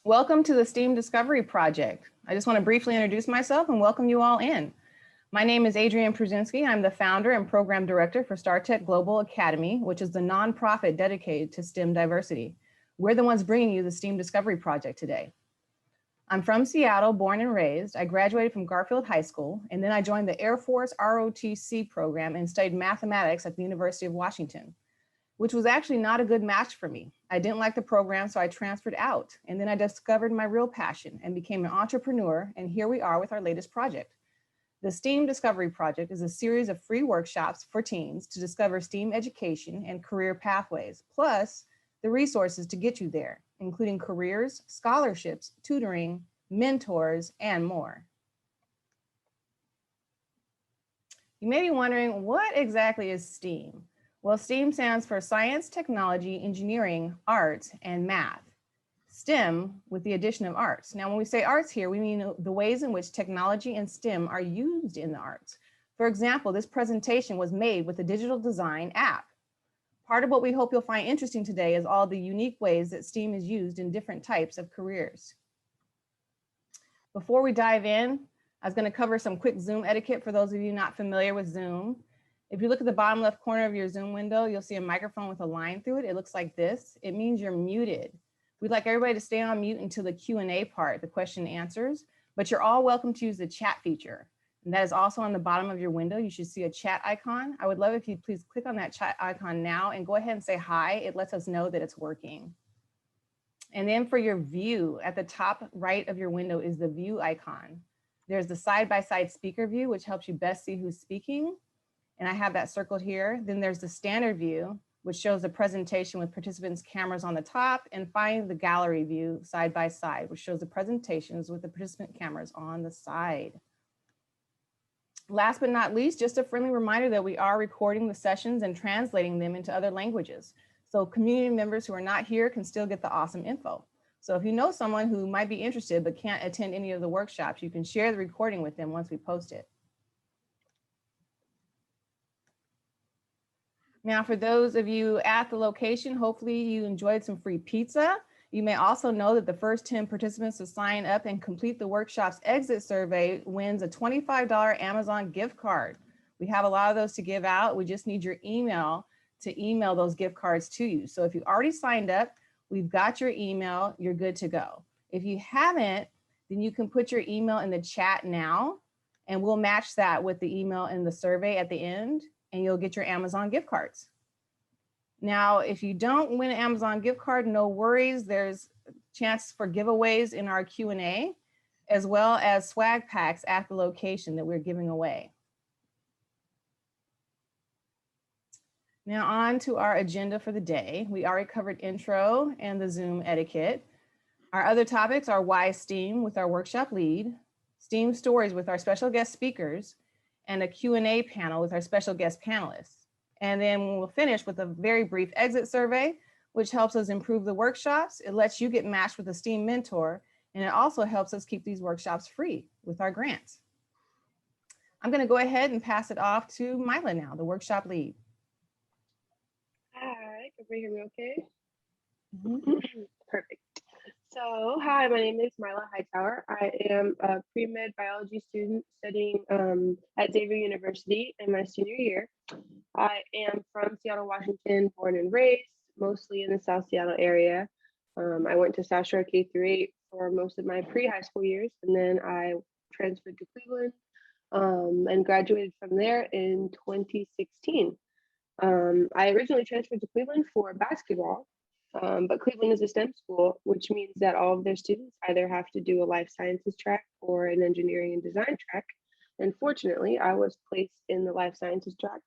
Welcome to the STEAM Discovery Project. I just want to briefly introduce myself and welcome you all in. My name is Adrienne Pruzinski. I'm the founder and program director for StarTech Global Academy, which is the nonprofit dedicated to STEM diversity. We're the ones bringing you the STEAM Discovery Project today. I'm from Seattle, born and raised. I graduated from Garfield High School, and then I joined the Air Force ROTC program and studied mathematics at the University of Washington, which was actually not a good match for me. I didn't like the program, so I transferred out. And then I discovered my real passion and became an entrepreneur. And here we are with our latest project. The STEAM Discovery Project is a series of free workshops for teens to discover STEAM education and career pathways, plus the resources to get you there, including careers, scholarships, tutoring, mentors, and more. You may be wondering, what exactly is STEAM? Well, STEAM stands for science, technology, engineering, art, and math. STEM with the addition of arts. Now, when we say arts here, we mean the ways in which technology and STEM are used in the arts. For example, this presentation was made with a digital design app. Part of what we hope you'll find interesting today is all the unique ways that STEAM is used in different types of careers. Before we dive in, I was going to cover some quick Zoom etiquette for those of you not familiar with Zoom. If you look at the bottom left corner of your Zoom window, you'll see a microphone with a line through it. It looks like this. It means you're muted. We'd like everybody to stay on mute until the Q&A part, the question and answers, but you're all welcome to use the chat feature. And that is also on the bottom of your window. You should see a chat icon. I would love if you'd please click on that chat icon now and go ahead and say hi. It lets us know that it's working. And then for your view, at the top right of your window is the view icon. There's the side-by-side speaker view, which helps you best see who's speaking. And I have that circled here. Then there's the standard view, which shows the presentation with participants' cameras on the top, and finally the gallery view side by side, which shows the presentations with the participant cameras on the side. Last but not least, just a friendly reminder that we are recording the sessions and translating them into other languages. So community members who are not here can still get the awesome info. So if you know someone who might be interested but can't attend any of the workshops, you can share the recording with them once we post it. Now, for those of you at the location, hopefully you enjoyed some free pizza. You may also know that the first 10 participants to sign up and complete the workshop's exit survey wins a $25 Amazon gift card. We have a lot of those to give out. We just need your email to email those gift cards to you. So if you already signed up, we've got your email, you're good to go. If you haven't, then you can put your email in the chat now, and we'll match that with the email in the survey at the end, and you'll get your Amazon gift cards. Now, if you don't win an Amazon gift card, no worries. There's a chance for giveaways in our Q&A, as well as swag packs at the location that we're giving away. Now on to our agenda for the day. We already covered intro and the Zoom etiquette. Our other topics are why STEAM with our workshop lead, STEAM stories with our special guest speakers, and a Q&A panel with our special guest panelists. And then we'll finish with a very brief exit survey, which helps us improve the workshops. It lets you get matched with a STEAM mentor, and it also helps us keep these workshops free with our grants. I'm going to go ahead and pass it off to Mila now, the workshop lead. Hi, can you hear me okay? Mm-hmm. Perfect. So, hi, my name is Marla Hightower. I am a pre-med biology student studying at Xavier University in my senior year. I am from Seattle, Washington, born and raised, mostly in the South Seattle area. I went to South Shore K through 8 for most of my pre-high school years, and then I transferred to Cleveland and graduated from there in 2016. I originally transferred to Cleveland for basketball, but Cleveland is a STEM school, which means that all of their students either have to do a life sciences track or an engineering and design track. And fortunately, I was placed in the life sciences track,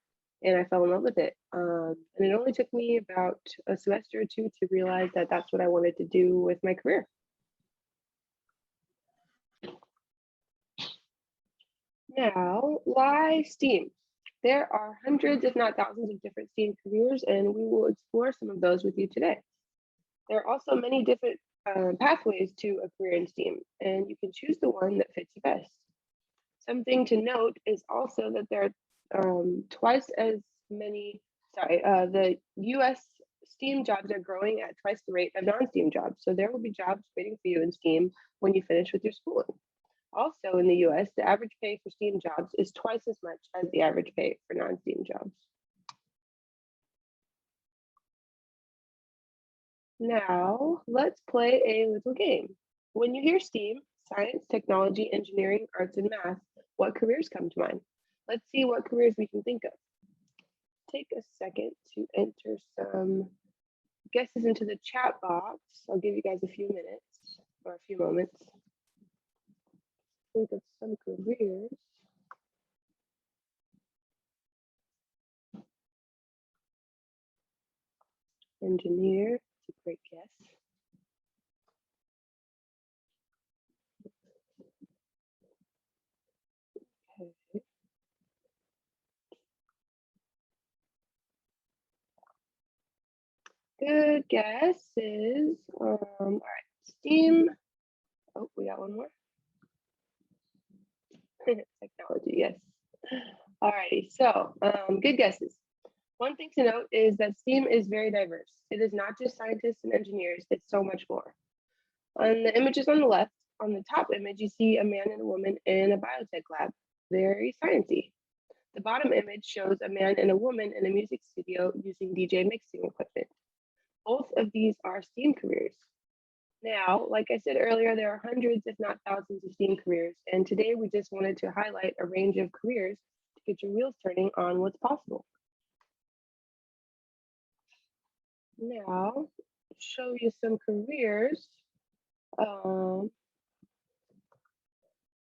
and I fell in love with it. And it only took me about a semester or two to realize that that's what I wanted to do with my career. Now, why STEAM? There are hundreds, if not thousands, of different STEAM careers, and we will explore some of those with you today. There are also many different pathways to a career in STEAM, and you can choose the one that fits you best. Something to note is also that there are twice as many, the US STEAM jobs are growing at twice the rate of non-STEAM jobs. So there will be jobs waiting for you in STEAM when you finish with your schooling. Also in the US, the average pay for STEAM jobs is twice as much as the average pay for non-STEAM jobs. Now, let's play a little game. When you hear STEAM, science, technology, engineering, arts, and math, what careers come to mind? Let's see what careers we can think of. Take a second to enter some guesses into the chat box. I'll give you guys a few minutes or a few moments. Think of some careers. Engineer, it's a great guess. Okay. Good guesses. All right, STEAM. Oh, we got one more. Technology, yes. All righty, so good guesses. One thing to note is that STEAM is very diverse. It is not just scientists and engineers, it's so much more. On the images on the left, on the top image, you see a man and a woman in a biotech lab, very sciencey. The bottom image shows a man and a woman in a music studio using DJ mixing equipment. Both of these are STEAM careers. Now, like I said earlier, there are hundreds, if not thousands, of STEAM careers, and today we just wanted to highlight a range of careers to get your wheels turning on what's possible. Now, show you some careers.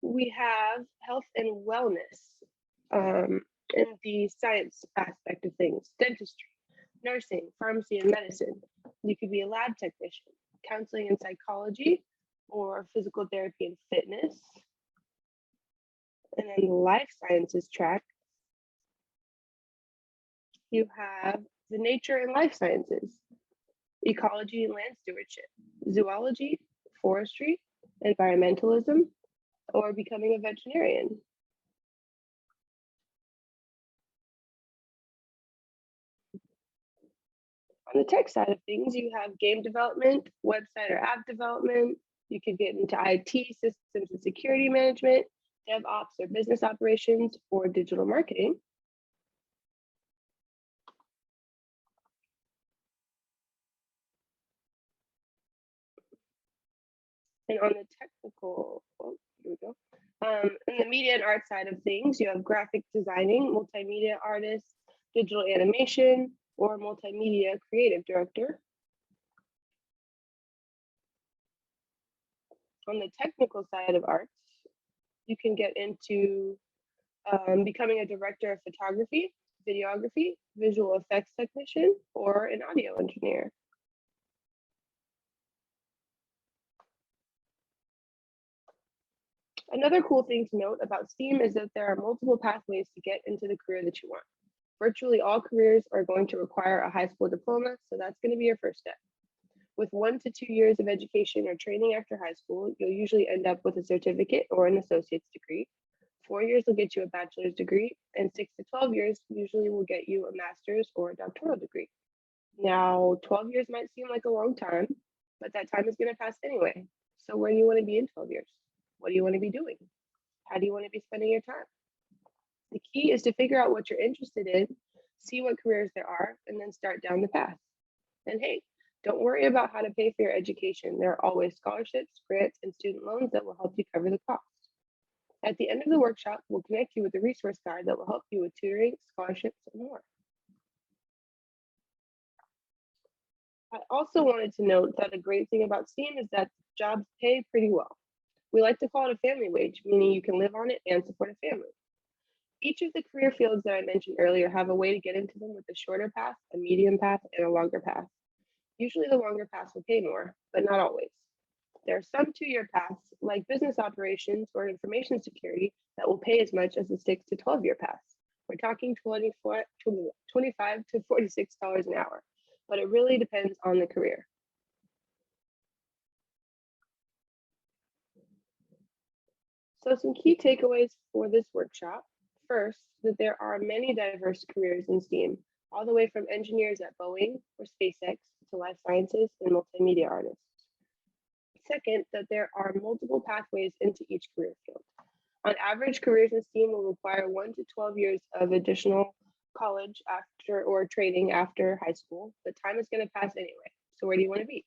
We have health and wellness in the science aspect of things, dentistry, nursing, pharmacy, and medicine. You could be a lab technician, counseling and psychology, or physical therapy and fitness. And then the life sciences track, you have the nature and life sciences, ecology and land stewardship, zoology, forestry, environmentalism, or becoming a veterinarian. On the tech side of things, you have game development, website or app development. You could get into IT, systems and security management, DevOps or business operations, or digital marketing. And on the technical, oh, here we go. In the media and art side of things, you have graphic designing, multimedia artists, digital animation, or multimedia creative director. On the technical side of arts, you can get into becoming a director of photography, videography, visual effects technician, or an audio engineer. Another cool thing to note about STEAM is that there are multiple pathways to get into the career that you want. Virtually all careers are going to require a high school diploma, so that's going to be your first step. With 1 to 2 years of education or training after high school, you'll usually end up with a certificate or an associate's degree. 4 years will get you a bachelor's degree, and 6 to 12 years usually will get you a master's or a doctoral degree. Now, 12 years might seem like a long time, but that time is going to pass anyway. So where do you want to be in 12 years? What do you want to be doing? How do you want to be spending your time? The key is to figure out what you're interested in, see what careers there are, and then start down the path. And hey, don't worry about how to pay for your education. There are always scholarships, grants, and student loans that will help you cover the cost. At the end of the workshop, we'll connect you with a resource guide that will help you with tutoring, scholarships, and more. I also wanted to note that a great thing about STEAM is that jobs pay pretty well. We like to call it a family wage, meaning you can live on it and support a family. Each of the career fields that I mentioned earlier have a way to get into them with a shorter path, a medium path, and a longer path. Usually the longer paths will pay more, but not always. There are some 2-year paths, like business operations or information security, that will pay as much as the 6 to 12-year paths. We're talking $25 to $46 an hour, but it really depends on the career. So some key takeaways for this workshop. First, that there are many diverse careers in STEAM, all the way from engineers at Boeing or SpaceX to life sciences and multimedia artists. Second, that there are multiple pathways into each career field. On average, careers in STEAM will require 1 to 12 years of additional college after or training after high school, but time is going to pass anyway. So where do you want to be?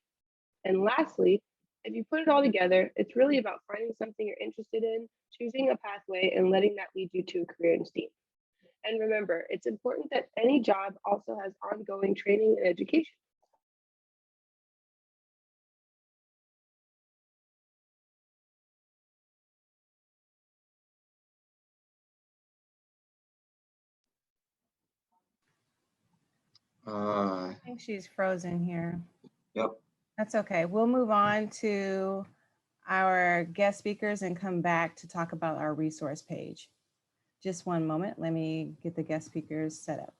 And lastly, if you put it all together, it's really about finding something you're interested in, choosing a pathway, and letting that lead you to a career in STEAM. And remember, it's important that any job also has ongoing training and education. I think she's frozen here. Yep. That's okay. We'll move on to our guest speakers and come back to talk about our resource page. Just one moment. Let me get the guest speakers set up.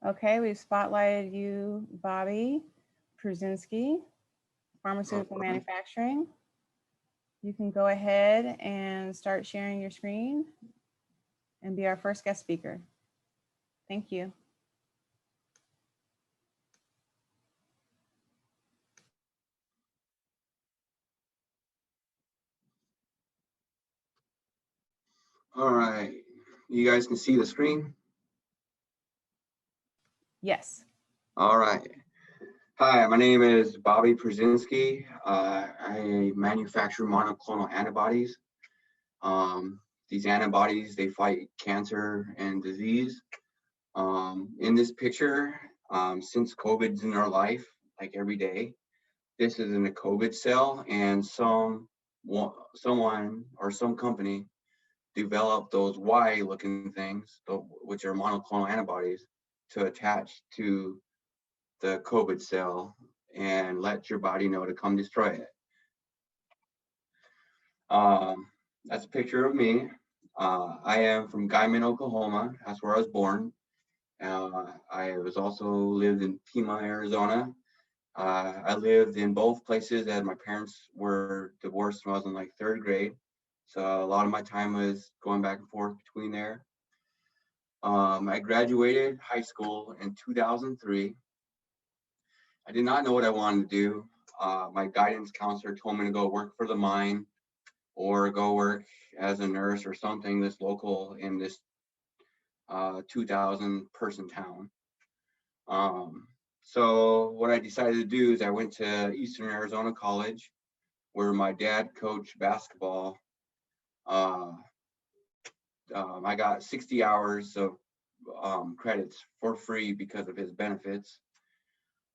Okay, we've spotlighted you, Bobby Pruzinski, Pharmaceutical Manufacturing. You can go ahead and start sharing your screen and be our first guest speaker. Thank you. All right. You guys can see the screen? Yes. All right. Hi, my name is Bobby Pruzinski. I manufacture monoclonal antibodies. These antibodies, they fight cancer and disease. In this picture, since COVID's in our life, like every day, this is in a COVID cell, and someone or some company developed those Y-looking things, which are monoclonal antibodies, to attach to the COVID cell and let your body know to come destroy it. That's a picture of me. I am from Guyman, Oklahoma. That's where I was born. I was also lived in Pima, Arizona. I lived in both places as my parents were divorced when I was in like 3rd grade. So a lot of my time was going back and forth between there. I graduated high school in 2003. I did not know what I wanted to do. My guidance counselor told me to go work for the mine or go work as a nurse or something that's local in this 2,000 person town. So what I decided to do is I went to Eastern Arizona College, where my dad coached basketball. I got 60 hours of credits for free because of his benefits.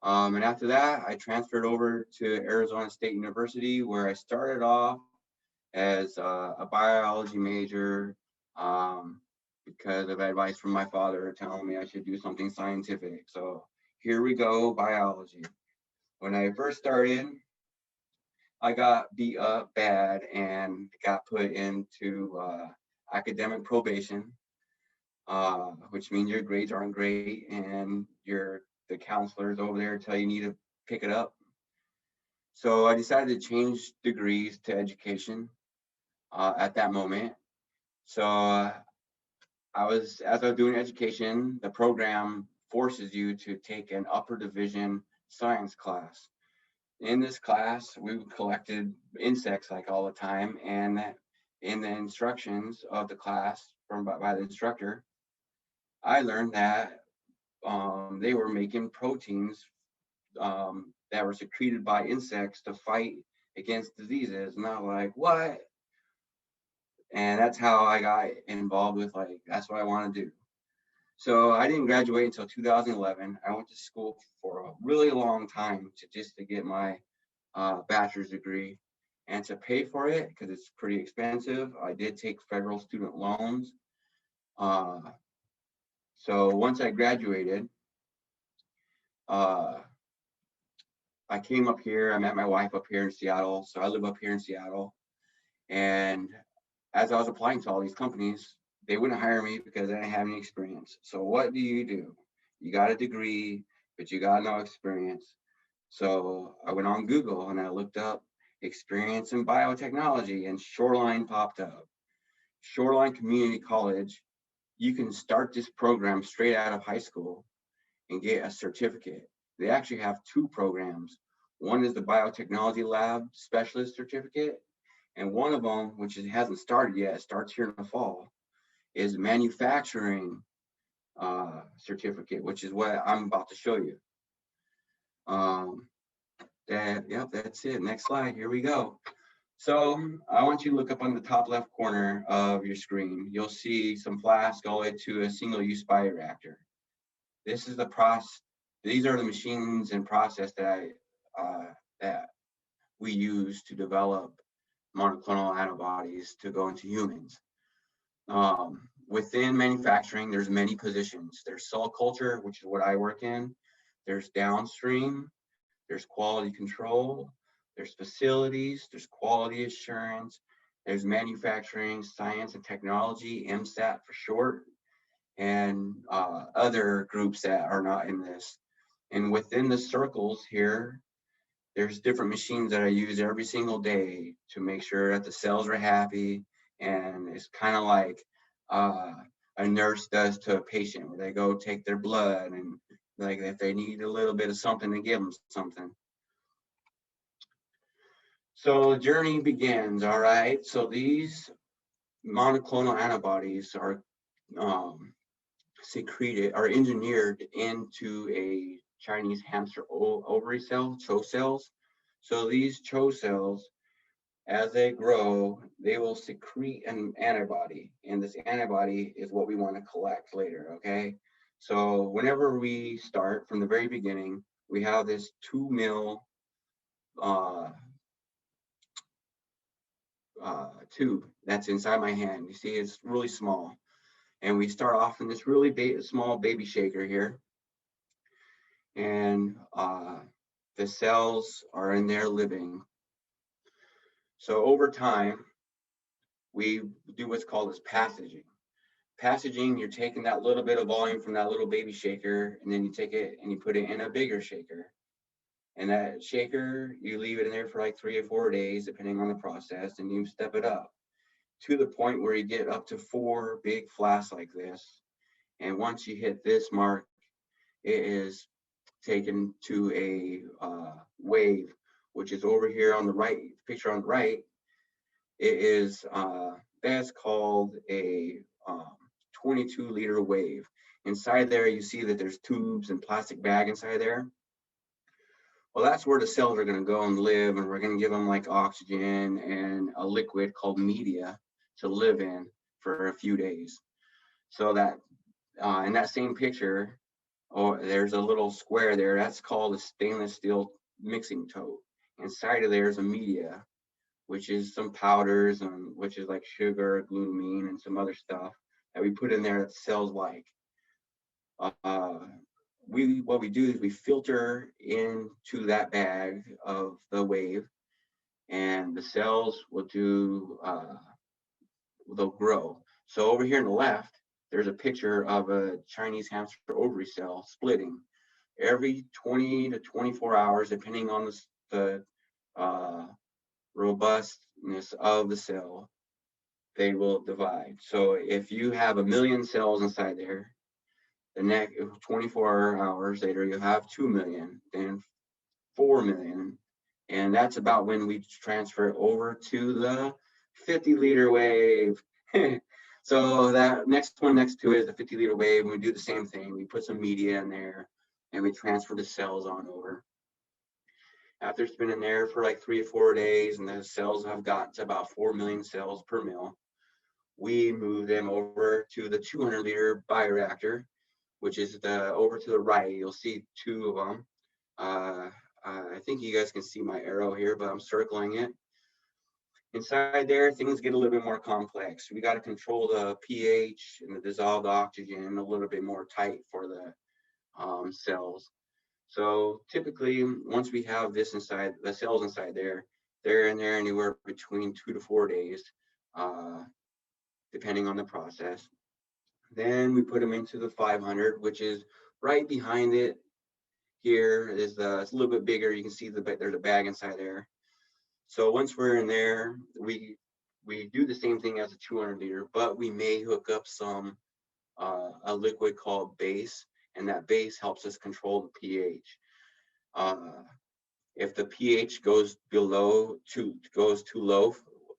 And after that, I transferred over to Arizona State University, where I started off as a biology major because of advice from my father telling me I should do something scientific. So here we go, biology. When I first started, I got beat up bad and got put into academic probation, which means your grades aren't great and the counselors over there tell you need to pick it up. So I decided to change degrees to education at that moment. So as I was doing education, the program forces you to take an upper division science class. In this class, we collected insects like all the time, and in the instructions of the class by the instructor, I learned that they were making proteins that were secreted by insects to fight against diseases. And I was like, what? And that's how I got involved with that's what I want to do. So I didn't graduate until 2011. I went to school for a really long time to get my bachelor's degree, and to pay for it, because it's pretty expensive, I did take federal student loans. So once I graduated, I came up here. I met my wife up here in Seattle. So I live up here in Seattle. And as I was applying to all these companies, they wouldn't hire me because I didn't have any experience. So what do? You got a degree, but you got no experience. So I went on Google and I looked up experience in biotechnology, and Shoreline popped up. Shoreline Community College, you can start this program straight out of high school and get a certificate. They actually have two programs. One is the Biotechnology Lab Specialist Certificate, and one of them, which it hasn't started yet, it starts here in the fall, is Manufacturing Certificate, which is what I'm about to show you. Yep, that's it. Next slide. Here we go. So I want you to look up on the top left corner of your screen. You'll see some flasks all the way to a single-use bioreactor. This is the process. These are the machines and process that we use to develop monoclonal antibodies to go into humans. Within manufacturing, there's many positions. There's cell culture, which is what I work in. There's downstream. There's quality control. There's facilities. There's quality assurance. There's manufacturing, science and technology, MSAT for short, and other groups that are not in this. And within the circles here, there's different machines that I use every single day to make sure that the cells are happy. And it's kind of like a nurse does to a patient, where they go take their blood, and like if they need a little bit of something, to give them something. So the journey begins, all right? So these monoclonal antibodies are secreted, are engineered into a Chinese hamster ovary cell, CHO cells. So these CHO cells, as they grow, they will secrete an antibody, and this antibody is what we want to collect later, okay? So whenever we start from the very beginning, we have this 2 mil tube that's inside my hand. You see, it's really small. And we start off in this really small baby shaker here. And the cells are in there living. So over time, we do what's called as passaging. Passaging, you're taking that little bit of volume from that little baby shaker, and then you take it and you put it in a bigger shaker. And that shaker, you leave it in there for like 3 or 4 days, depending on the process, and you step it up to the point where you get up to 4 big flasks like this. And once you hit this mark, it is taken to a wave, which is over here on the right, picture on the right. It is, that's called a 22-liter wave. Inside there, you see that there's tubes and plastic bag inside there. Well, that's where the cells are going to go and live, and we're going to give them like oxygen and a liquid called media to live in for a few days. So that in that same picture, there's a little square there. That's called a stainless steel mixing tote. Inside of there is a media, which is some powders, and which is like sugar, glutamine, and some other stuff that we put in there that cells like. What we do is we filter into that bag of the wave, and the cells will they'll grow. So over here on the left, there's a picture of a Chinese hamster ovary cell splitting. Every 20 to 24 hours, depending on the robustness of the cell, they will divide. So if you have 1 million cells inside there, the next 24 hours later, you'll have 2 million, then 4 million. And that's about when we transfer it over to the 50-liter wave. So that next one next to it is the 50-liter wave, and we do the same thing. We put some media in there, and we transfer the cells on over. After it's been in there for like 3 or 4 days, and the cells have gotten to about 4 million cells per mil, we move them over to the 200-liter bioreactor, which is over to the right. You'll see 2 of them. I think you guys can see my arrow here, but I'm circling it. Inside there, things get a little bit more complex. We got to control the pH and the dissolved oxygen a little bit more tight for the cells. So typically, once we have this inside, the cells inside there, they're in there anywhere between 2 to 4 days, depending on the process. Then we put them into the 500, which is right behind it. Here is it's a little bit bigger. You can see there's a bag inside there. So once we're in there, we do the same thing as a 200 liter, but we may hook up a liquid called base, and that base helps us control the pH. If the pH goes too low,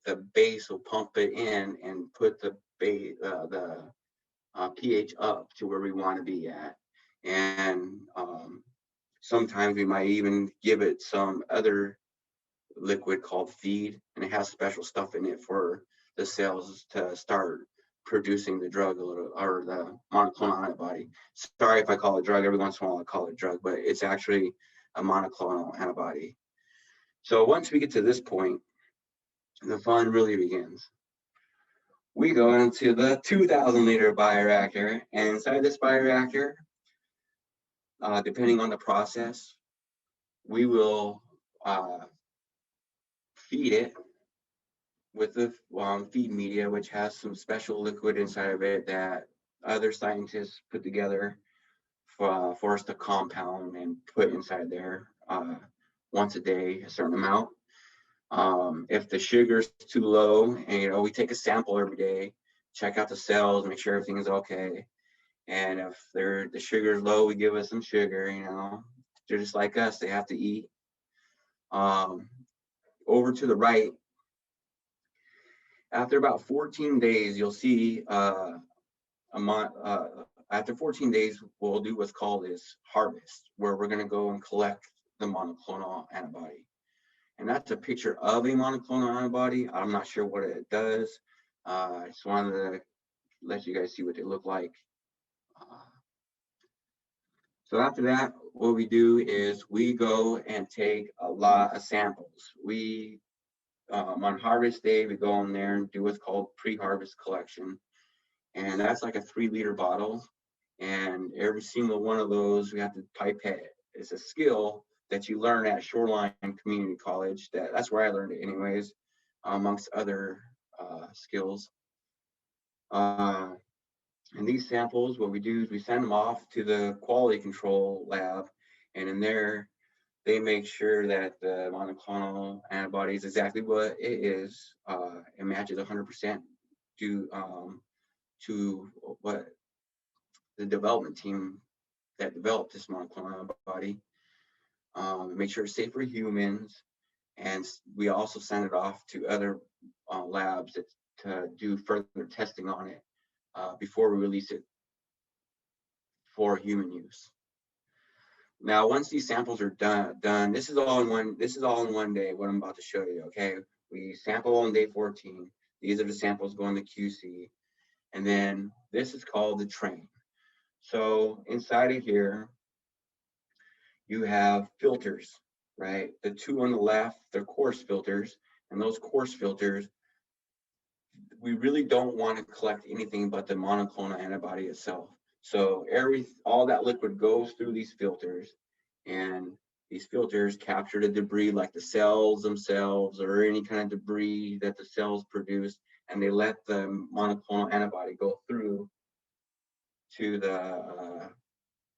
the base will pump it in and put the pH up to where we want to be at. And sometimes we might even give it some other liquid called feed, and it has special stuff in it for the cells to start producing the drug or the monoclonal antibody. Sorry if I call it drug. Every once in a while I call it drug, but it's actually a monoclonal antibody. So once we get to this point, the fun really begins. We go into the 2,000 liter bioreactor, and inside this bioreactor, depending on the process, we will feed it with the feed media, which has some special liquid inside of it that other scientists put together for us to compound and put inside there once a day, a certain amount. If the sugar's too low, and we take a sample every day, check out the cells, make sure everything is okay. And if the sugar's low, we give us some sugar. They're just like us; they have to eat. Over to the right, after about 14 days, you'll see after 14 days, we'll do what's called this harvest, where we're going to go and collect the monoclonal antibody. And that's a picture of a monoclonal antibody. I'm not sure what it does. I just wanted to let you guys see what they look like. So after that, what we do is we go and take a lot of samples. On harvest day, we go in there and do what's called pre-harvest collection. And that's like a 3-liter bottle. And every single one of those, we have to pipette. It's a skill that you learn at Shoreline Community College. That's where I learned it anyways, amongst other skills. And these samples, what we do is we send them off to the quality control lab. And in there, they make sure that the monoclonal antibody is exactly what it is. It matches 100% to what the development team that developed this monoclonal antibody. Make sure it's safe for humans. And we also send it off to other labs to do further testing on it before we release it for human use. Now, once these samples are done, this is all in one day, what I'm about to show you, okay? We sample on day 14. These are the samples going to QC. And then this is called the train. So inside of here, you have filters, right? The two on the left, they're coarse filters. And those coarse filters, we really don't want to collect anything but the monoclonal antibody itself. So all that liquid goes through these filters, and these filters capture the debris like the cells themselves or any kind of debris that the cells produce, and they let the monoclonal antibody go through to the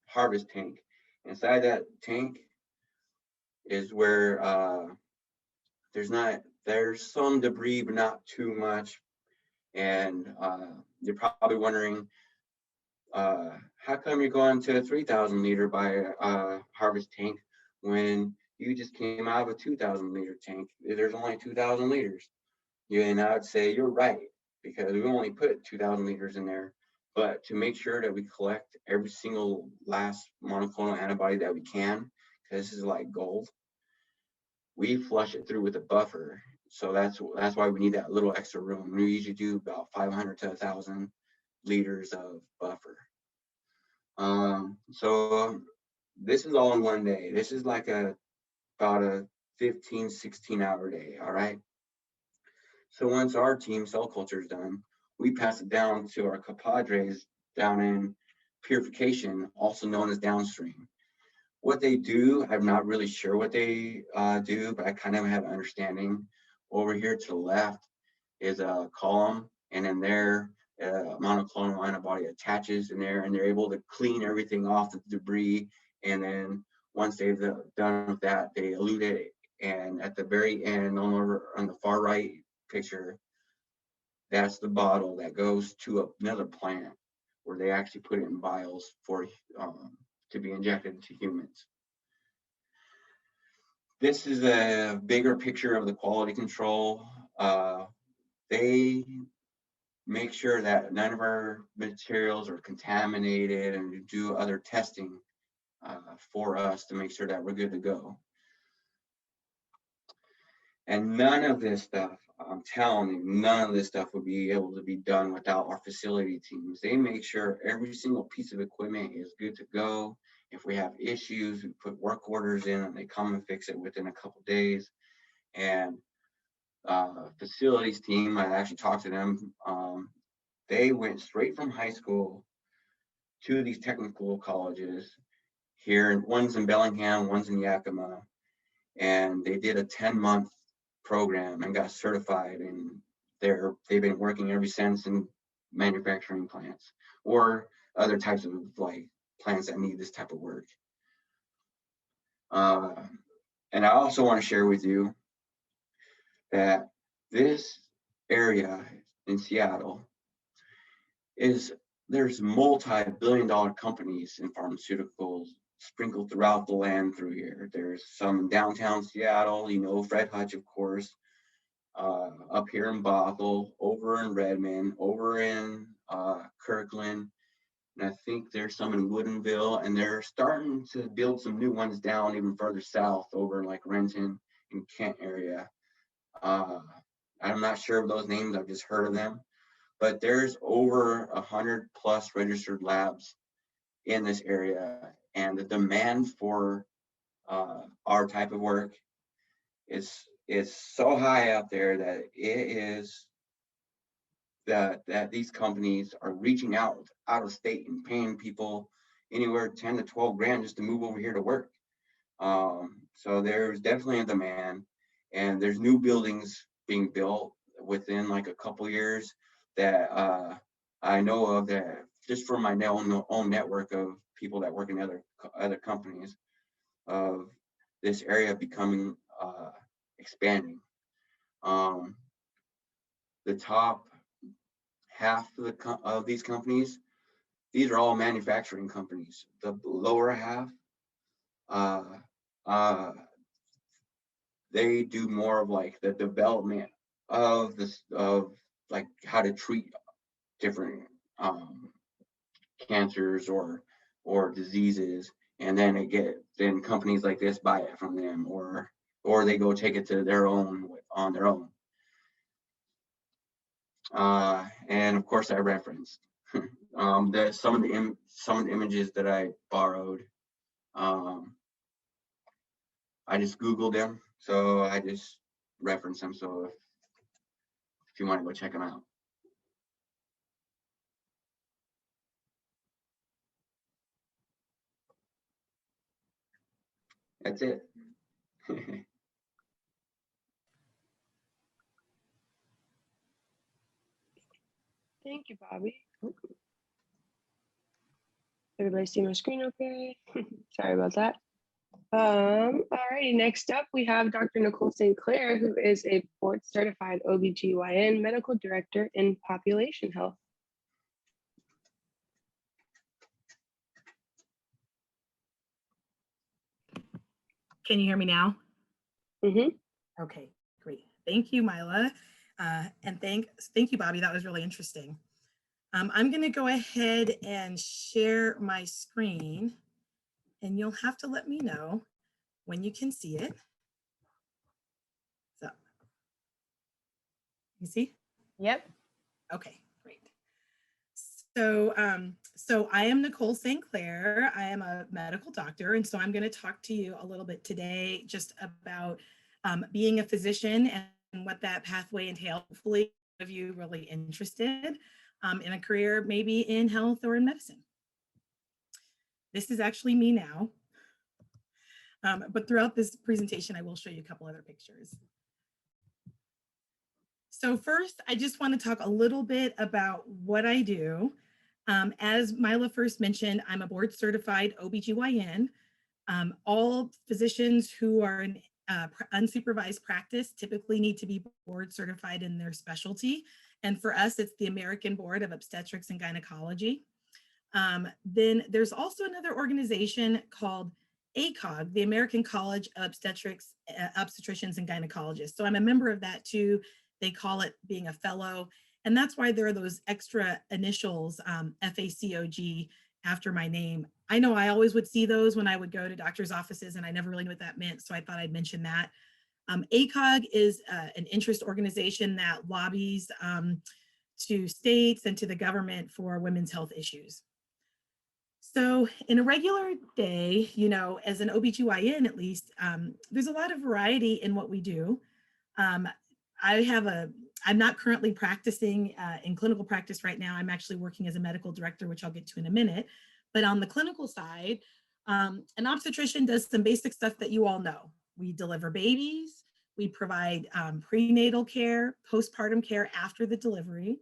harvest tank. Inside that tank is where there's some debris, but not too much. And you're probably wondering, how come you're going to a 3,000 liter harvest tank when you just came out of a 2,000 liter tank? There's only 2,000 liters. And I would say you're right, because we only put 2,000 liters in there. But to make sure that we collect every single last monoclonal antibody that we can, because this is like gold, we flush it through with a buffer. So that's why we need that little extra room. We usually do about 500 to 1,000 liters of buffer. So this is all in one day. This is like about a 15, 16-hour day, all right? So once our team cell culture is done, we pass it down to our compadres down in purification, also known as downstream. What they do, I'm not really sure what they do, but I kind of have an understanding. Over here to the left is a column, and in there monoclonal antibody attaches in there, and they're able to clean everything off the debris. And then once they've done with that, they elute it. And at the very end, on the far right picture, that's the bottle that goes to another plant where they actually put it in vials for to be injected into humans. This is a bigger picture of the quality control. They make sure that none of our materials are contaminated and do other testing for us to make sure that we're good to go. And none of this stuff, I'm telling you, none of this stuff would be able to be done without our facility teams. They make sure every single piece of equipment is good to go. If we have issues, we put work orders in and they come and fix it within a couple days. And facilities team, I actually talked to them. They went straight from high school to these technical colleges here. One's in Bellingham, one's in Yakima. And they did a 10-month program and got certified, and they've been working ever since in manufacturing plants or other types of like plants that need this type of work. And I also want to share with you that this area in Seattle there's multi-billion-dollar companies in pharmaceuticals sprinkled throughout the land through here. There's some in downtown Seattle, you know, Fred Hutch, of course, up here in Bothell, over in Redmond, over in Kirkland, and I think there's some in Woodinville, and they're starting to build some new ones down even further south over in like Renton and Kent area. I'm not sure of those names, I've just heard of them. But there's over 100 plus registered labs in this area, and the demand for our type of work is so high out there that it is that these companies are reaching out of state and paying people anywhere 10 to 12 grand just to move over here to work. So there's definitely a demand, and there's new buildings being built within like a couple years that I know of, that just from my own network of people that work in other companies, of this area becoming expanding. The top half of these companies, these are all manufacturing companies. The lower half, they do more of like the development of like how to treat different cancers or diseases, and then companies like this buy it from them, or they go take it to on their own. And of course I referenced some of the images that I borrowed. I just Googled them, so I just reference them. So if you want to go check them out. That's it. Thank you, Bobby. Everybody see my screen okay? Sorry about that. All righty, next up we have Dr. Nicole St. Clair, who is a board certified OBGYN medical director in population health. Can you hear me now? Mm-hmm. Okay, great. Thank you, Mila. And thank you, Bobby. That was really interesting. I'm going to go ahead and share my screen, and you'll have to let me know when you can see it. So, you see? Yep. Okay, great. So, so I am Nicole St. Clair. I am a medical doctor, and so I'm going to talk to you a little bit today just about being a physician and what that pathway entails. Hopefully, of you really interested in a career, maybe in health or in medicine. This is actually me now, but throughout this presentation, I will show you a couple other pictures. So first, I just want to talk a little bit about what I do. As Mila first mentioned, I'm a board certified OBGYN. All physicians who are in unsupervised practice typically need to be board certified in their specialty. And for us, it's the American Board of Obstetrics and Gynecology. Then there's also another organization called ACOG, the American College of Obstetrics, Obstetricians and Gynecologists. So I'm a member of that too. They call it being a fellow. And that's why there are those extra initials, FACOG, after my name. I know I always would see those when I would go to doctor's offices, and I never really knew what that meant. So I thought I'd mention that. ACOG is an interest organization that lobbies to states and to the government for women's health issues. So in a regular day, you know, as an OBGYN at least, there's a lot of variety in what we do. Um, I'm not currently practicing in clinical practice right now. I'm actually working as a medical director, which I'll get to in a minute. But on the clinical side, an obstetrician does some basic stuff that you all know. We deliver babies, we provide prenatal care, postpartum care after the delivery.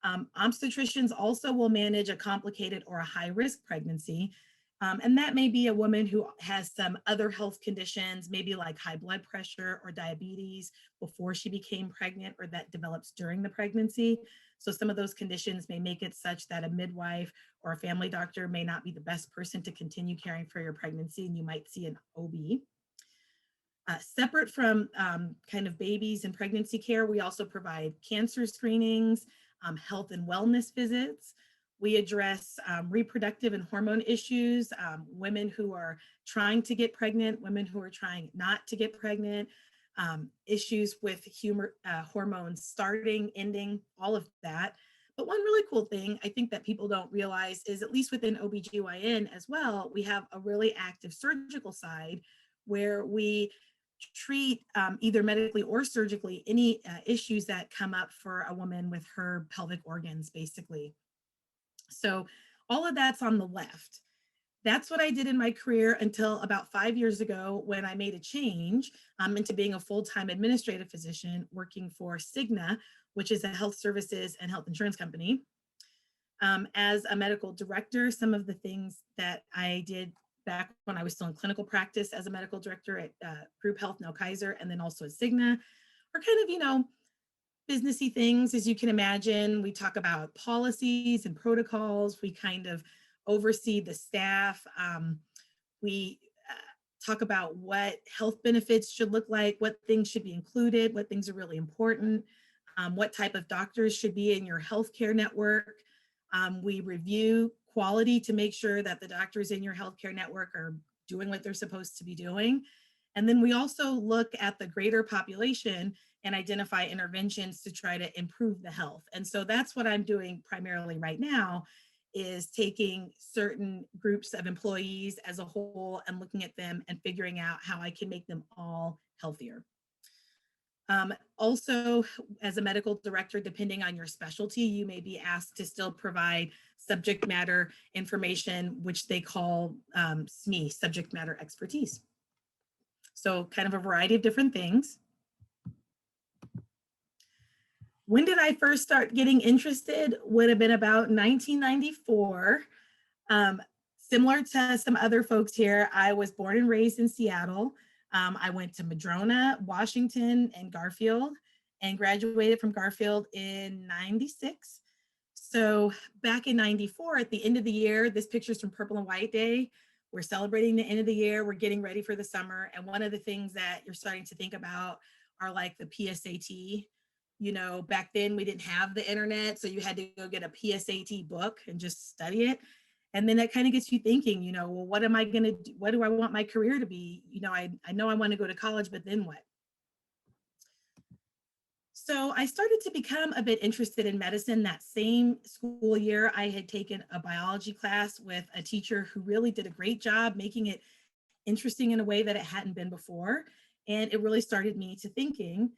Obstetricians also will manage a complicated or a high-risk pregnancy. And that may be a woman who has some other health conditions, maybe like high blood pressure or diabetes before she became pregnant, or that develops during the pregnancy. So some of those conditions may make it such that a midwife or a family doctor may not be the best person to continue caring for your pregnancy, and you might see an OB. Separate from kind of babies and pregnancy care, we also provide cancer screenings, health and wellness visits. We address reproductive and hormone issues, women who are trying to get pregnant, women who are trying not to get pregnant, issues with hormones starting, ending, all of that. But one really cool thing I think that people don't realize is, at least within OBGYN as well, we have a really active surgical side where we treat either medically or surgically any issues that come up for a woman with her pelvic organs, basically. So all of that's on the left. That's what I did in my career until about 5 years ago, when I made a change into being a full-time administrative physician working for Cigna, which is a health services and health insurance company. As a medical director, some of the things that I did back when I was still in clinical practice as a medical director at Group Health, now Kaiser, and then also at Cigna, are kind of, you know, businessy things, as you can imagine. We talk about policies and protocols. We kind of oversee the staff. We talk about what health benefits should look like, what things should be included, what things are really important, what type of doctors should be in your healthcare network. We review quality to make sure that the doctors in your healthcare network are doing what they're supposed to be doing. And then we also look at the greater population and identify interventions to try to improve the health. And so that's what I'm doing primarily right now, is taking certain groups of employees as a whole and looking at them and figuring out how I can make them all healthier. Also, as a medical director, depending on your specialty, you may be asked to still provide subject matter information, which they call SME, subject matter expertise. So kind of a variety of different things. When did I first start getting interested? Would have been about 1994. Similar to some other folks here, I was born and raised in Seattle. I went to Madrona, Washington, and Garfield, and graduated from Garfield in '96. So back in '94, at the end of the year, this picture's from Purple and White Day. We're celebrating the end of the year. We're getting ready for the summer. And one of the things that you're starting to think about are like the PSAT. You know, back then we didn't have the internet, so you had to go get a PSAT book and just study it. And then that kind of gets you thinking, you know, well, what am I going to do? What do I want my career to be? You know, I know I want to go to college, but then what? So I started to become a bit interested in medicine. That same school year, I had taken a biology class with a teacher who really did a great job making it interesting in a way that it hadn't been before. And it really started me to thinking,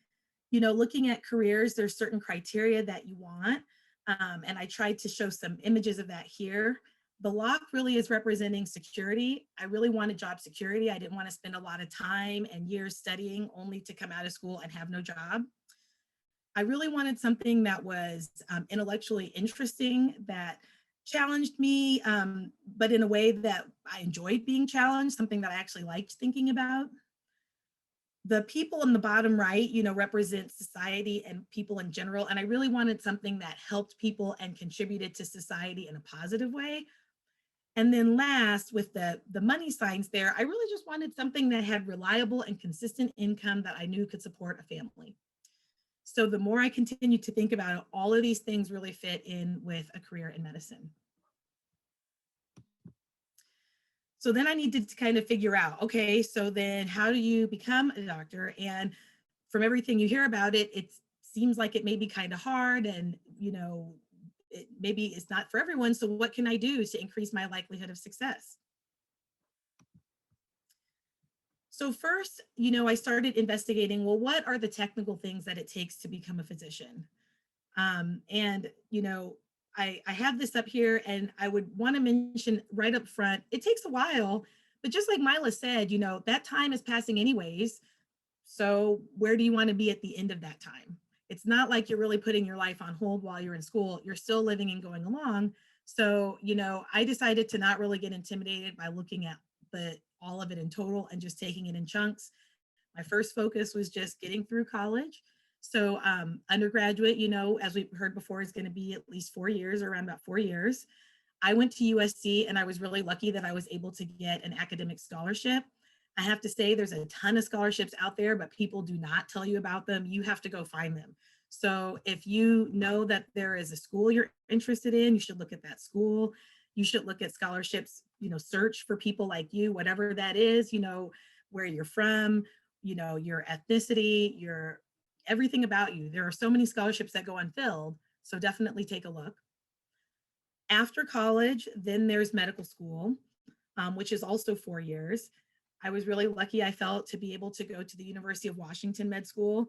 you know, looking at careers, there's certain criteria that you want. And I tried to show some images of that here. The lock really is representing security. I really wanted job security. I didn't want to spend a lot of time and years studying only to come out of school and have no job. I really wanted something that was intellectually interesting, that challenged me, but in a way that I enjoyed being challenged, something that I actually liked thinking about. The people in the bottom right, represent society and people in general. And I really wanted something that helped people and contributed to society in a positive way. And then last, with the money signs there, I really just wanted something that had reliable and consistent income that I knew could support a family. So the more I continued to think about it, all of these things really fit in with a career in medicine. So then I needed to kind of figure out, okay, so then how do you become a doctor? And from everything you hear about it, it seems like it may be kind of hard, and maybe it's not for everyone. So what can I do to increase my likelihood of success? So first, I started investigating, well, what are the technical things that it takes to become a physician? And I have this up here, and I would want to mention right up front, it takes a while, but just like Mila said, that time is passing anyways. So where do you want to be at the end of that time? It's not like you're really putting your life on hold while you're in school. You're still living and going along. So, I decided to not really get intimidated by looking at all of it in total and just taking it in chunks. My first focus was just getting through college. So undergraduate, as we heard before, is going to be at least 4 years, or around about 4 years. I went to USC, and I was really lucky that I was able to get an academic scholarship. I have to say there's a ton of scholarships out there, but people do not tell you about them. You have to go find them. So if you know that there is a school you're interested in, you should look at that school. You should look at scholarships, search for people like you, whatever that is, where you're from, your ethnicity, your everything about you. There are so many scholarships that go unfilled. So definitely take a look. After college, then there's medical school, which is also 4 years. I was really lucky, I felt, to be able to go to the University of Washington Med School.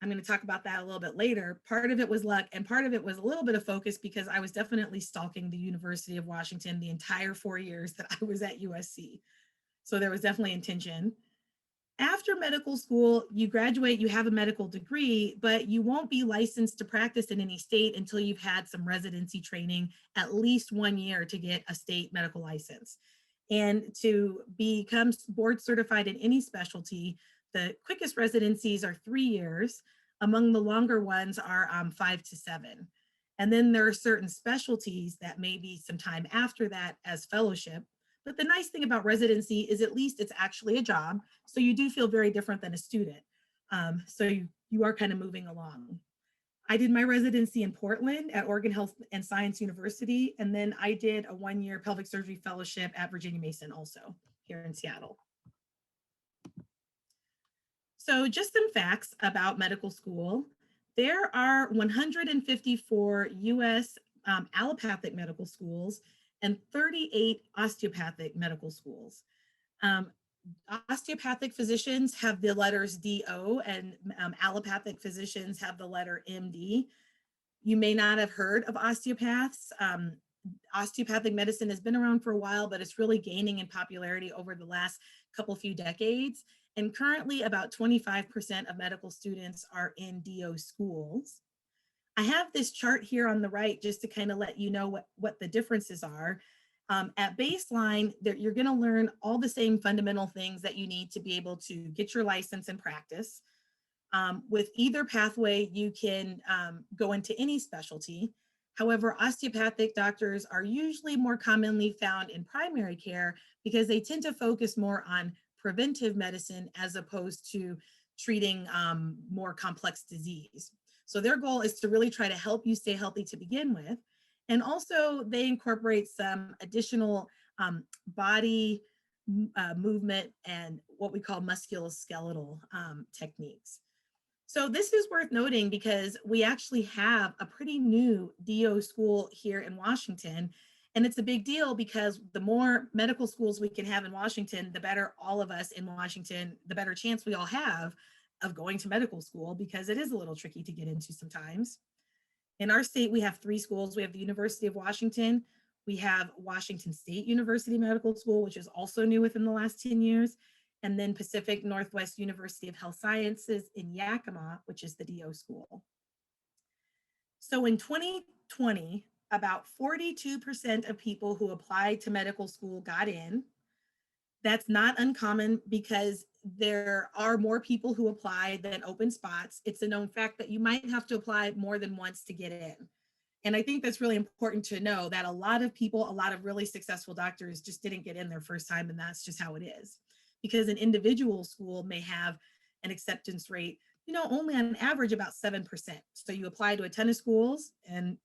I'm going to talk about that a little bit later. Part of it was luck, and part of it was a little bit of focus, because I was definitely stalking the University of Washington the entire 4 years that I was at USC. So there was definitely intention. After medical school, you graduate, you have a medical degree, but you won't be licensed to practice in any state until you've had some residency training, at least 1 year to get a state medical license. And to become board certified in any specialty, the quickest residencies are 3 years. Among the longer ones are 5 to 7. And then there are certain specialties that may be some time after that as fellowship. But the nice thing about residency is at least it's actually a job. So you do feel very different than a student. So you are kind of moving along. I did my residency in Portland at Oregon Health and Science University. And then I did a 1-year pelvic surgery fellowship at Virginia Mason, also here in Seattle. So just some facts about medical school. There are 154 US allopathic medical schools and 38 osteopathic medical schools. Osteopathic physicians have the letters DO, and allopathic physicians have the letter MD. You may not have heard of osteopaths. Osteopathic medicine has been around for a while, but it's really gaining in popularity over the last few decades. And currently about 25% of medical students are in DO schools. I have this chart here on the right just to kind of let you know what the differences are. At baseline, you're going to learn all the same fundamental things that you need to be able to get your license and practice. With either pathway, you can go into any specialty. However, osteopathic doctors are usually more commonly found in primary care because they tend to focus more on preventive medicine as opposed to treating more complex disease. So their goal is to really try to help you stay healthy to begin with. And also they incorporate some additional body movement and what we call musculoskeletal techniques. So this is worth noting because we actually have a pretty new DO school here in Washington. And it's a big deal because the more medical schools we can have in Washington, the better all of us in Washington, the better chance we all have of going to medical school, because it is a little tricky to get into sometimes. In our state, we have 3 schools. We have the University of Washington. We have Washington State University Medical School, which is also new within the last 10 years. And then Pacific Northwest University of Health Sciences in Yakima, which is the DO school. So in 2020, about 42% of people who applied to medical school got in. That's not uncommon because there are more people who apply than open spots. It's a known fact that you might have to apply more than once to get in. And I think that's really important to know that a lot of people, a lot of really successful doctors just didn't get in their first time, and that's just how it is. Because an individual school may have an acceptance rate, only on average about 7%. So you apply to a ton of schools and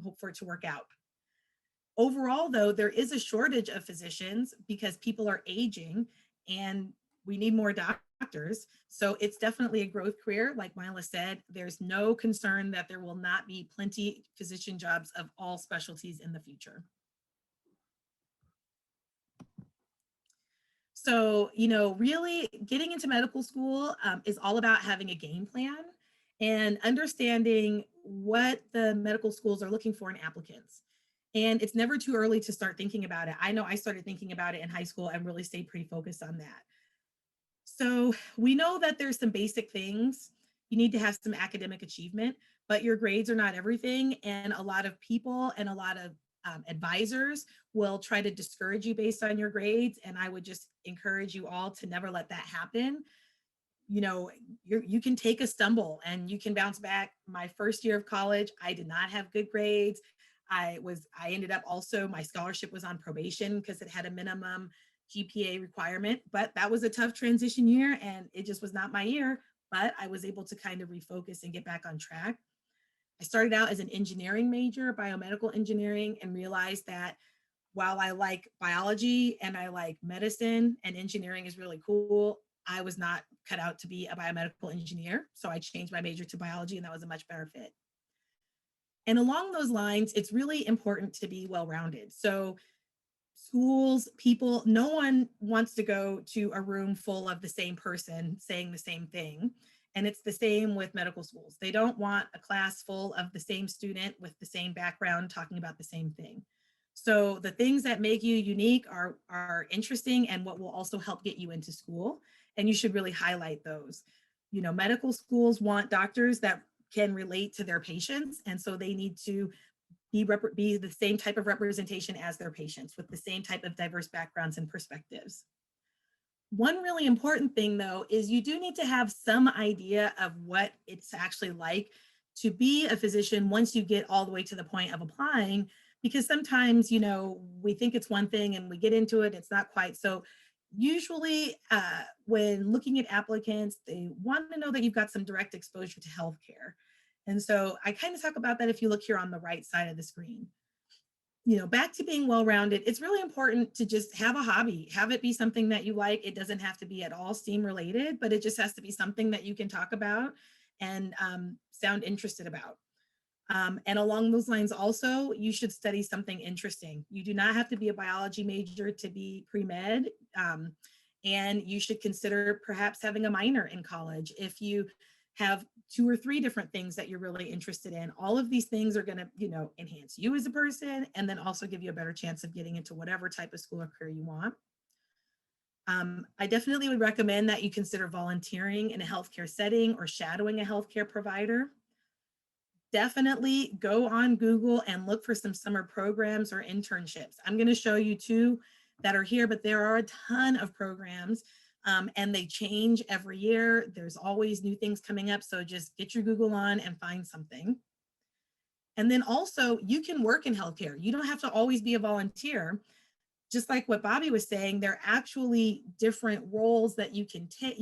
hope for it to work out. Overall, though, there is a shortage of physicians because people are aging and we need more doctors. So it's definitely a growth career. Like Mila said, there's no concern that there will not be plenty physician jobs of all specialties in the future. So, really getting into medical school is all about having a game plan and understanding what the medical schools are looking for in applicants. And it's never too early to start thinking about it. I know I started thinking about it in high school and really stayed pretty focused on that. So we know that there's some basic things. You need to have some academic achievement, but your grades are not everything. And a lot of people and a lot of advisors will try to discourage you based on your grades. And I would just encourage you all to never let that happen. You can take a stumble and you can bounce back. My first year of college, I did not have good grades. I ended up also, my scholarship was on probation because it had a minimum GPA requirement, but that was a tough transition year and it just was not my year, but I was able to kind of refocus and get back on track. I started out as an engineering major, biomedical engineering, and realized that while I like biology and I like medicine and engineering is really cool, I was not cut out to be a biomedical engineer. So I changed my major to biology and that was a much better fit. And along those lines, it's really important to be well-rounded. So schools, people, no one wants to go to a room full of the same person saying the same thing. And it's the same with medical schools. They don't want a class full of the same student with the same background talking about the same thing. So the things that make you unique are interesting and what will also help get you into school. And you should really highlight those. Medical schools want doctors that can relate to their patients. And so they need to be the same type of representation as their patients with the same type of diverse backgrounds and perspectives. One really important thing, though, is you do need to have some idea of what it's actually like to be a physician once you get all the way to the point of applying, because sometimes, we think it's one thing and we get into it, it's not quite. So usually when looking at applicants, they want to know that you've got some direct exposure to healthcare. And so I kind of talk about that if you look here on the right side of the screen. Back to being well-rounded, it's really important to just have a hobby, have it be something that you like. It doesn't have to be at all STEAM related, but it just has to be something that you can talk about and sound interested about. And along those lines also, you should study something interesting. You do not have to be a biology major to be pre-med. And you should consider perhaps having a minor in college if you have 2 or 3 different things that you're really interested in. All of these things are going to, enhance you as a person and then also give you a better chance of getting into whatever type of school or career you want. I definitely would recommend that you consider volunteering in a healthcare setting or shadowing a healthcare provider. Definitely go on Google and look for some summer programs or internships. I'm going to show you 2 that are here, but there are a ton of programs. And they change every year. There's always new things coming up. So just get your Google on and find something. And then also you can work in healthcare. You don't have to always be a volunteer. Just like what Bobby was saying, there are actually different roles that you can take,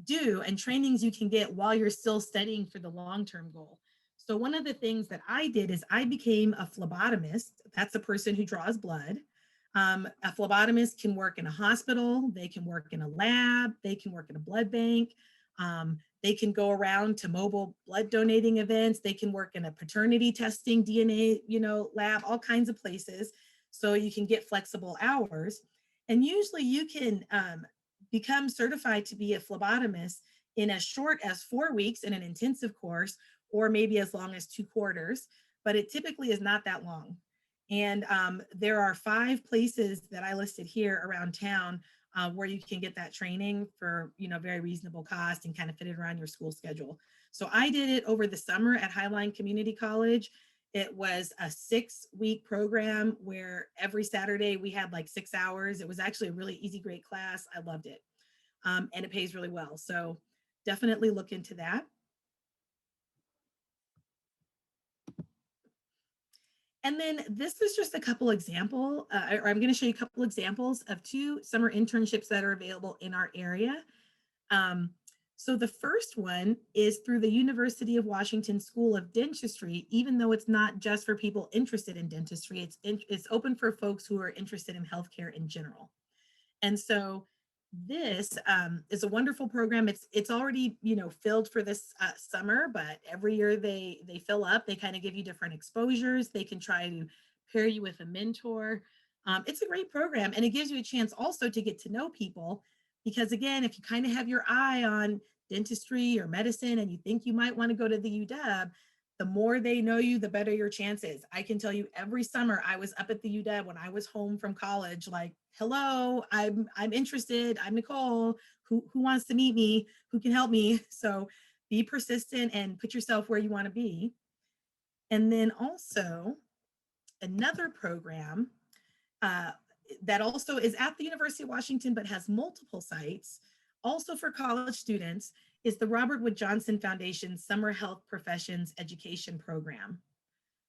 do and trainings you can get while you're still studying for the long-term goal. So one of the things that I did is I became a phlebotomist. That's a person who draws blood. A phlebotomist can work in a hospital, they can work in a lab, they can work in a blood bank, they can go around to mobile blood donating events, they can work in a paternity testing, DNA, lab, all kinds of places. So you can get flexible hours. And usually you can become certified to be a phlebotomist in as short as 4 weeks in an intensive course, or maybe as long as 2 quarters, but it typically is not that long. And there are 5 places that I listed here around town where you can get that training for, very reasonable cost and kind of fit it around your school schedule. So I did it over the summer at Highline Community College. It was a 6-week program where every Saturday we had like 6 hours. It was actually a really easy, great class. I loved it. And it pays really well. So definitely look into that. And then this is just a couple example, or I'm going to show you a couple examples of 2 summer internships that are available in our area. So the first one is through the University of Washington School of Dentistry. Even though it's not just for people interested in dentistry, it's open for folks who are interested in healthcare in general. And so this is a wonderful program. It's already filled for this summer, but every year they fill up. They kind of give you different exposures. They can try to pair you with a mentor. It's a great program, and it gives you a chance also to get to know people. Because again, if you kind of have your eye on dentistry or medicine and you think you might want to go to the UW, the more they know you, the better your chances. I can tell you every summer I was up at the UW when I was home from college, like, hello, I'm interested. I'm Nicole. Who wants to meet me? Who can help me? So be persistent and put yourself where you want to be. And then also another program that also is at the University of Washington, but has multiple sites, also for college students, is the Robert Wood Johnson Foundation Summer Health Professions Education Program.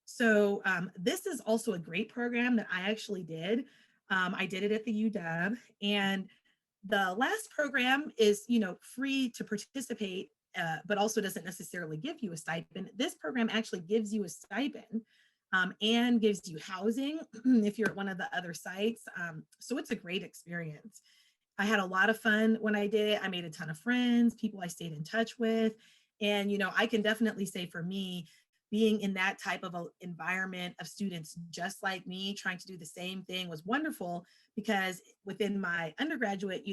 So this is also a great program that I actually did. I did it at the UW, and the last program is, free to participate, but also doesn't necessarily give you a stipend. This program actually gives you a stipend. And gives you housing if you're at one of the other sites. So it's a great experience. I had a lot of fun when I did it. I made a ton of friends, people I stayed in touch with. And, I can definitely say for me, being in that type of an environment of students just like me, trying to do the same thing was wonderful, because within my undergraduate,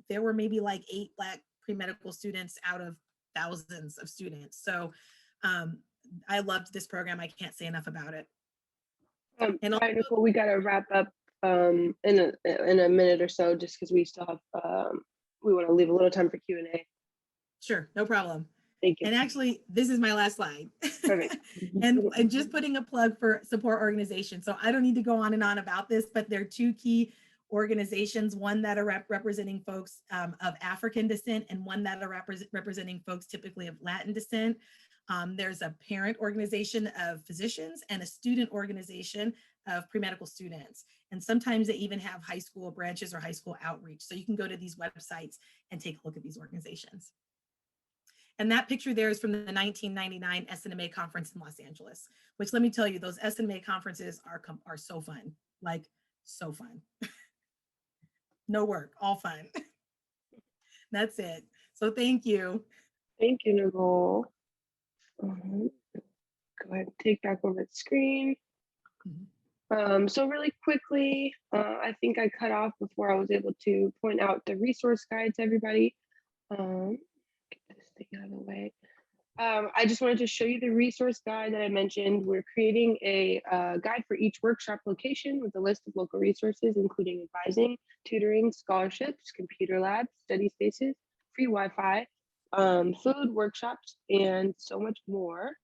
there were maybe like 8 Black pre-medical students out of thousands of students. So I loved this program. I can't say enough about it. And all right, Nicole, we got to wrap up in a minute or so, just because we still have we want to leave a little time for Q&A. Sure, no problem. Thank you. And actually, this is my last slide. Perfect. and just putting a plug for support organizations. So I don't need to go on and on about this, but there are 2 key organizations, one that are representing folks of African descent, and one that are representing folks typically of Latin descent. There's a parent organization of physicians and a student organization of pre-medical students. And sometimes they even have high school branches or high school outreach. So you can go to these websites and take a look at these organizations. And that picture there is from the 1999 SNMA conference in Los Angeles, which, let me tell you, those SNMA conferences are so fun, like so fun. No work, all fun. That's it. So thank you. Thank you, Nicole. Go ahead and take back over the screen. So really quickly, I think I cut off before I was able to point out the resource guide to everybody. Get this thing out of the way. I just wanted to show you the resource guide that I mentioned. We're creating a guide for each workshop location with a list of local resources, including advising, tutoring, scholarships, computer labs, study spaces, free Wi-Fi, food, workshops, and so much more.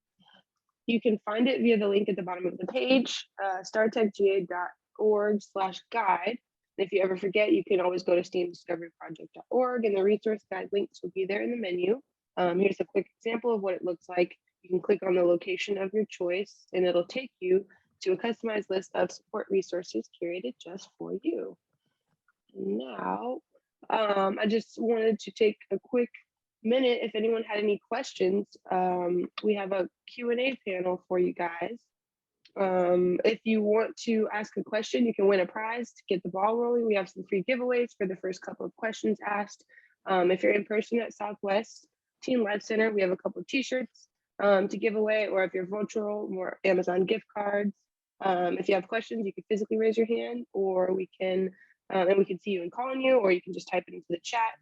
You can find it via the link at the bottom of the page, startechga.org/guide. If you ever forget, you can always go to steamdiscoveryproject.org, and the resource guide links will be there in the menu. Here's a quick example of what it looks like. You can click on the location of your choice, and it'll take you to a customized list of support resources curated just for you. Now, I just wanted to take a quick minute if anyone had any questions. We have a Q&A panel for you guys. If you want to ask a question, you can win a prize to get the ball rolling. We have some free giveaways for the first couple of questions asked. If you're in person at Southwest Teen Life Center, we have a couple of t-shirts to give away, or if you're virtual, more Amazon gift cards. If you have questions, you can physically raise your hand, or we can, and we can see you and call on you, or you can just type it into the chat.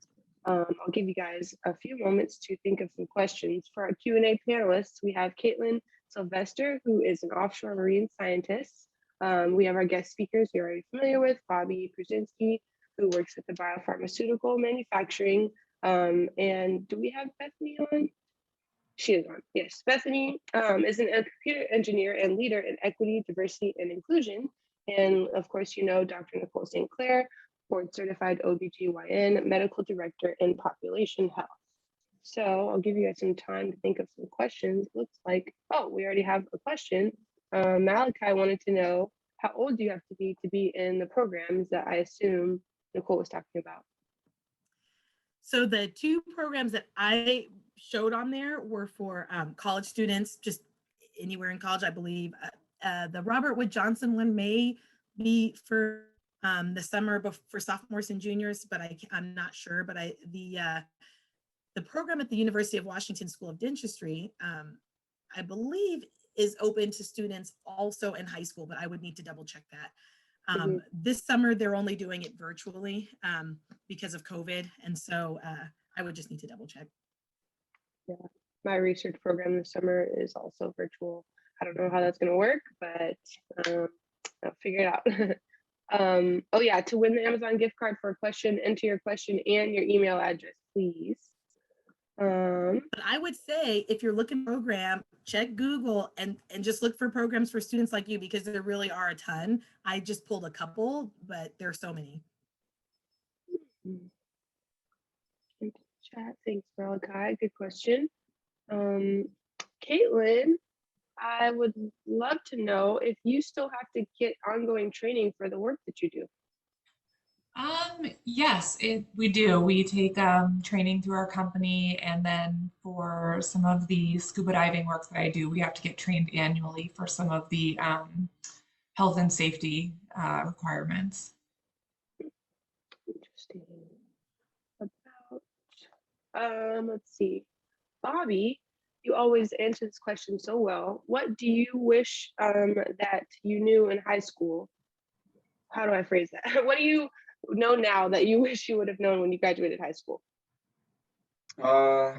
I'll give you guys a few moments to think of some questions. For our Q&A panelists, we have Caitlin Sylvester, who is an offshore marine scientist. We have our guest speakers you're already familiar with, Bobby Brzezinski, who works at the biopharmaceutical manufacturing. And do we have Bethany on? She is on. Yes, Bethany is a computer engineer and leader in equity, diversity, and inclusion. And of course, you know Dr. Nicole St. Clair, board certified OBGYN, medical director in population health. So I'll give you guys some time to think of some questions. Looks like, oh, we already have a question. Malachi wanted to know, how old do you have to be in the programs that I assume Nicole was talking about? So the two programs that I showed on there were for college students, just anywhere in college, I believe. The Robert Wood Johnson one may be for the summer for sophomores and juniors, but I'm not sure. But the program at the University of Washington School of Dentistry, I believe, is open to students also in high school, but I would need to double check that. This summer, they're only doing it virtually because of COVID. And so I would just need to double check. Yeah, my research program this summer is also virtual. I don't know how that's going to work, but I'll figure it out. Oh yeah, to win the Amazon gift card for a question, enter your question and your email address, please. But I would say if you're looking for a program, check Google and just look for programs for students like you, because there really are a ton. I just pulled a couple, but there are so many. Chat, thanks, Malachi. Good question. Caitlin, I would love to know if you still have to get ongoing training for the work that you do. Yes, we do. We take training through our company, and then for some of the scuba diving work that I do, we have to get trained annually for some of the health and safety requirements. Interesting. Let's see. Bobby, you always answer this question so well. What do you wish that you knew in high school? How do I phrase that? What do you know now that you wish you would have known when you graduated high school? I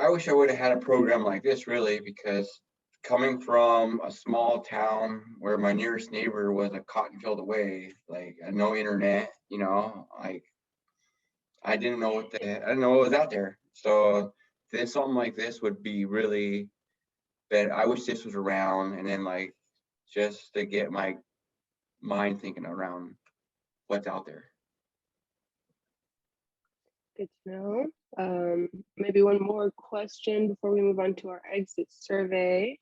wish I would have had a program like this, really, because coming from a small town where my nearest neighbor was a cotton field away, like no internet, you know, like I didn't know I didn't know what was out there. So something like this would be really bad. I wish this was around, and then like just to get my mind thinking around what's out there. Good to know. Maybe one more question before we move on to our exit survey.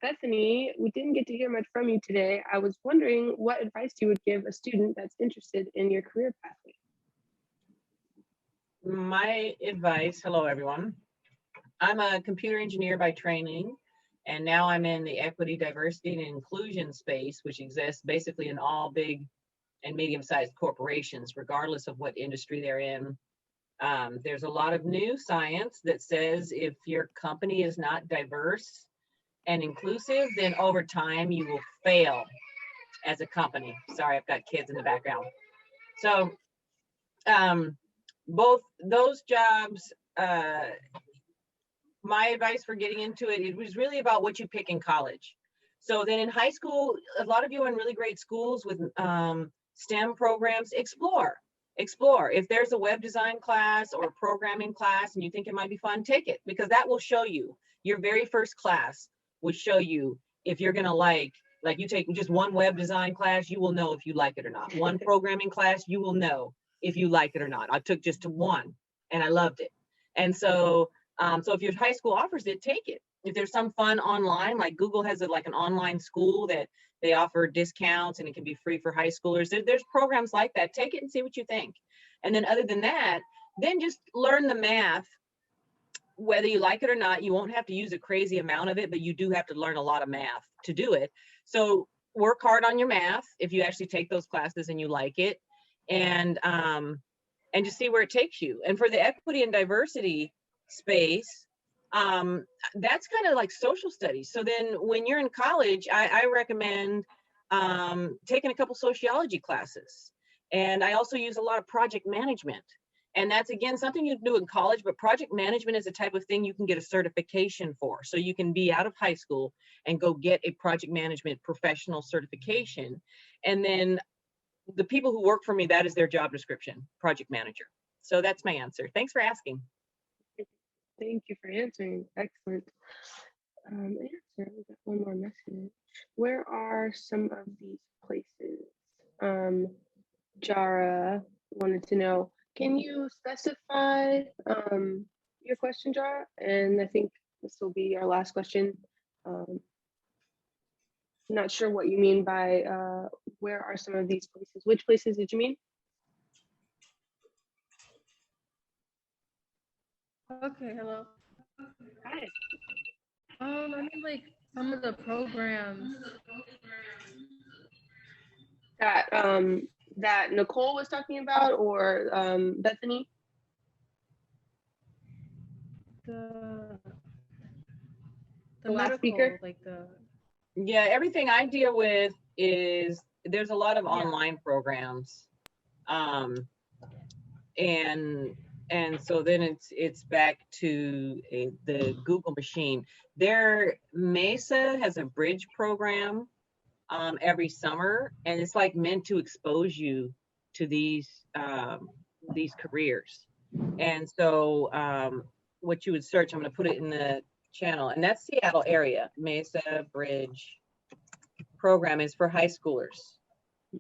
Bethany, we didn't get to hear much from you today. I was wondering what advice you would give a student that's interested in your career pathway. My advice, hello everyone. I'm a computer engineer by training, and now I'm in the equity, diversity, and inclusion space, which exists basically in all big and medium-sized corporations, regardless of what industry they're in. There's a lot of new science that says if your company is not diverse and inclusive, then over time you will fail as a company. Sorry, I've got kids in the background. So both those jobs, my advice for getting into it, it was really about what you pick in college. So then in high school, a lot of you are in really great schools with STEM programs. Explore. If there's a web design class or a programming class and you think it might be fun, take it, because that will show you. Your very first class would show you if you're gonna like you take just one web design class, you will know if you like it or not. One programming class, you will know if you like it or not. I took just one and I loved it. And so if your high school offers it, take it. If there's some fun online, like Google has like an online school that they offer discounts and it can be free for high schoolers. There's programs like that. Take it and see what you think. And then other than that, then just learn the math. Whether you like it or not, you won't have to use a crazy amount of it, but you do have to learn a lot of math to do it. So work hard on your math if you actually take those classes and you like it, and just see where it takes you. And for the equity and diversity space, that's kind of like social studies. So then when you're in college, I recommend taking a couple sociology classes. And I also use a lot of project management. And that's, again, something you do in college, but project management is a type of thing you can get a certification for. So you can be out of high school and go get a project management professional certification. And then the people who work for me, that is their job description, project manager. So that's my answer. Thanks for asking. Thank you for answering. Excellent. Answer. We got one more message. Where are some of these places? Jara wanted to know, can you specify your question, Jara? And I think this will be our last question. Not sure what you mean by where are some of these places? Which places did you mean? Okay, hello. Hi. I mean like some of the programs. That Nicole was talking about, or Bethany? The The last medical, speaker? like the Yeah, everything I deal with is there's a lot of online programs. And so then it's back to the Google machine. Their Mesa has a bridge program every summer, and it's like meant to expose you to these careers. And so what you would search, I'm going to put it in the channel, and that's Seattle area. Mesa Bridge program is for high schoolers.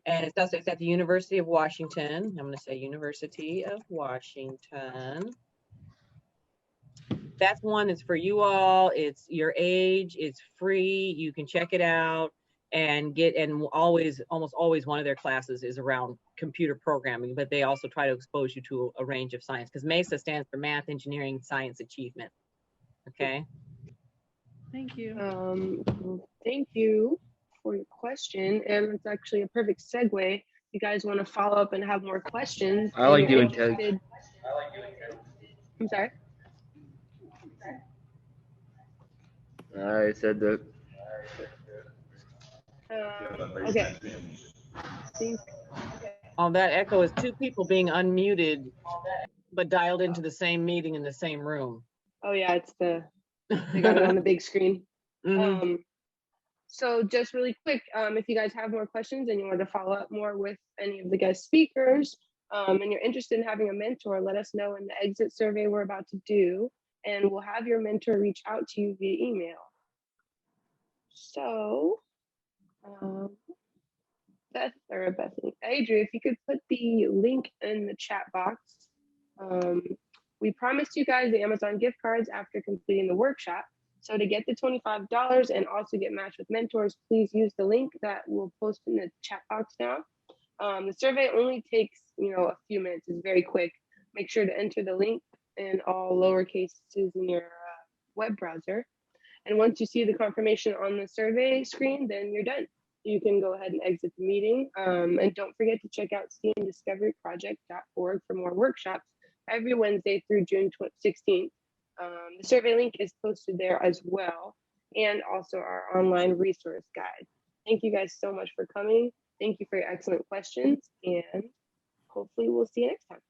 And it's at the University of Washington. I'm going to say University of Washington. That's one that's for you all. It's your age. It's free. You can check it out and almost always one of their classes is around computer programming, but they also try to expose you to a range of science, because MESA stands for Math, Engineering, Science Achievement. Okay. thank you. Thank you for your question, and it's actually a perfect segue. If you guys want to follow up and have more questions, I like doing interested... I'm sorry. I said that. Okay. Oh, that echo is two people being unmuted, but dialed into the same meeting in the same room. Oh yeah, it's they got it on the big screen. Mhm. So just really quick, if you guys have more questions and you want to follow up more with any of the guest speakers, and you're interested in having a mentor, let us know in the exit survey we're about to do, and we'll have your mentor reach out to you via email. So, Bethany, Adria, if you could put the link in the chat box. We promised you guys the Amazon gift cards after completing the workshop. So to get the $25 and also get matched with mentors, please use the link that we'll post in the chat box now. The survey only takes, a few minutes. It's very quick. Make sure to enter the link in all lowercase in your web browser. And once you see the confirmation on the survey screen, then you're done. You can go ahead and exit the meeting. And don't forget to check out steamdiscoveryproject.org for more workshops every Wednesday through June 16th. The survey link is posted there as well, and also our online resource guide. Thank you guys so much for coming. Thank you for your excellent questions, and hopefully we'll see you next time.